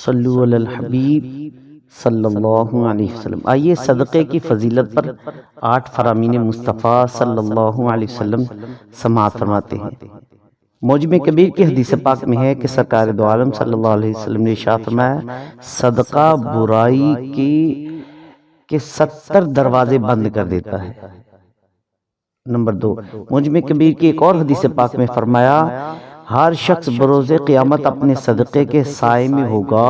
صلو علی الحبیب صلی اللہ علیہ وسلم۔ آئیے صدقے کی فضیلت پر 8 فرامین مصطفیٰ صلی اللہ علیہ وسلم سماعت فرماتے ہیں۔ معجم کبیر کی حدیث پاک میں ہے کہ سرکار دو عالم صلی اللہ علیہ وسلم نے ارشاد فرمایا، صدقہ برائی کے 70 دروازے بند کر دیتا ہے۔ نمبر 2، معجم کبیر کی ایک اور حدیث پاک میں فرمایا، ہر شخص بروز قیامت اپنے صدقے کے سائے میں ہوگا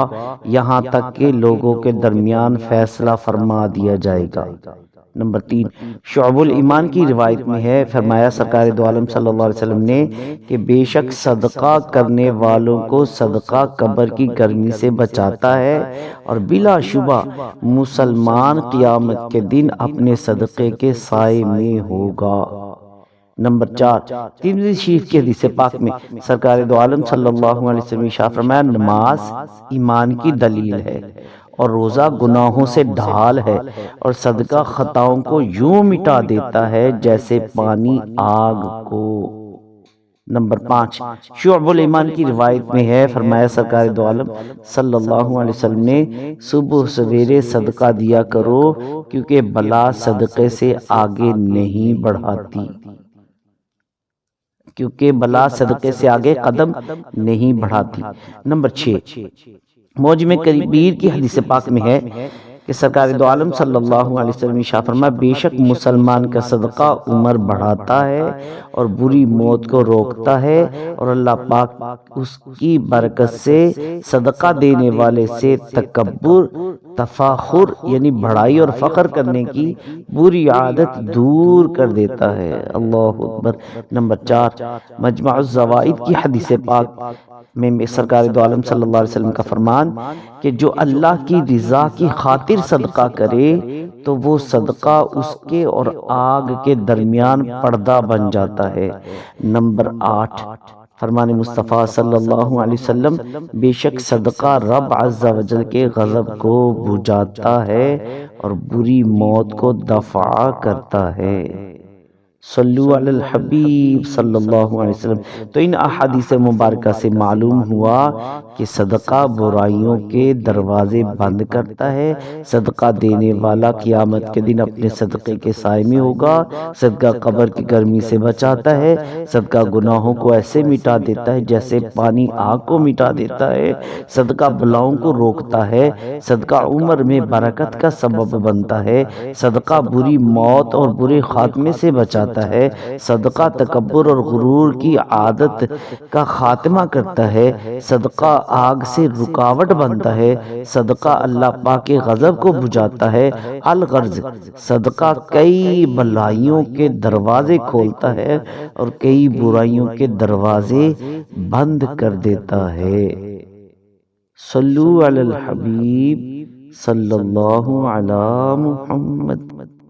یہاں تک کہ لوگوں کے درمیان فیصلہ فرما دیا جائے گا۔ نمبر 3، شعب الایمان کی روایت میں ہے، فرمایا سرکار دو عالم صلی اللہ علیہ وسلم نے کہ بے شک صدقہ کرنے والوں کو صدقہ قبر کی گرمی سے بچاتا ہے اور بلا شبہ مسلمان قیامت کے دن اپنے صدقے کے سائے میں ہوگا۔ نمبر 4، ترمذی شریف کی حدیث پاک میں سرکار دو عالم صلی اللہ علیہ وسلم نے ارشاد فرمایا، نماز ایمان کی دلیل ہے اور روزہ گناہوں سے ڈھال ہے اور صدقہ خطاؤں کو یوں مٹا دیتا ہے جیسے پانی آگ کو۔ نمبر 5، شعب الایمان کی روایت میں ہے، فرمایا سرکار دو عالم صلی اللہ علیہ وسلم نے، صبح سویرے صدقہ دیا کرو کیونکہ بلا صدقے سے آگے نہیں بڑھاتی، قدم نہیں بڑھاتی۔ نمبر 6، معجم کبیر کی حدیث پاک میں ہے کہ سرکار دو عالم صلی اللہ علیہ وسلم نے ارشاد فرمایا، بے شک مسلمان کا صدقہ عمر بڑھاتا ہے اور بری موت کو روکتا ہے اور اللہ پاک اس کی برکت سے صدقہ دینے والے سے تکبر، تفاخر یعنی بڑائی اور فخر کرنے کی بری عادت دور کر دیتا ہے۔ اللہ اکبر۔ نمبر 4، مجمع الزوائد کی حدیث پاک میں سرکار دو عالم صلی اللہ علیہ وسلم کا فرمان کہ جو اللہ کی رضا کی خاطر صدقہ کرے تو وہ صدقہ اس کے اور آگ کے درمیان پردہ بن جاتا ہے۔ نمبر 8، فرمان مصطفیٰ صلی اللہ علیہ وسلم، بے شک صدقہ رب عز و جل کے غضب کو بجھاتا ہے اور بری موت کو دفع کرتا ہے۔ صلو علی الحبیب صلی اللہ علیہ وسلم۔ تو ان احادیث مبارکہ سے معلوم ہوا کہ صدقہ برائیوں کے دروازے بند کرتا ہے، صدقہ دینے والا قیامت کے دن اپنے صدقے کے سائے میں ہوگا، صدقہ قبر کی گرمی سے بچاتا ہے، صدقہ گناہوں کو ایسے مٹا دیتا ہے جیسے پانی آگ کو مٹا دیتا ہے، صدقہ بلاؤں کو روکتا ہے، صدقہ عمر میں برکت کا سبب بنتا ہے، صدقہ بری موت اور برے خاتمے سے بچاتا ہے، صدقہ تکبر اور غرور کی عادت کا خاتمہ کرتا ہے، صدقہ آگ سے رکاوٹ بنتا ہے، صدقہ اللہ پاک کے غضب کو بجھاتا ہے، الغرض صدقہ کئی بلائیوں کے دروازے کھولتا ہے اور کئی برائیوں کے دروازے بند کر دیتا ہے۔ صلو علی الحبیب صلی اللہ علی محمد۔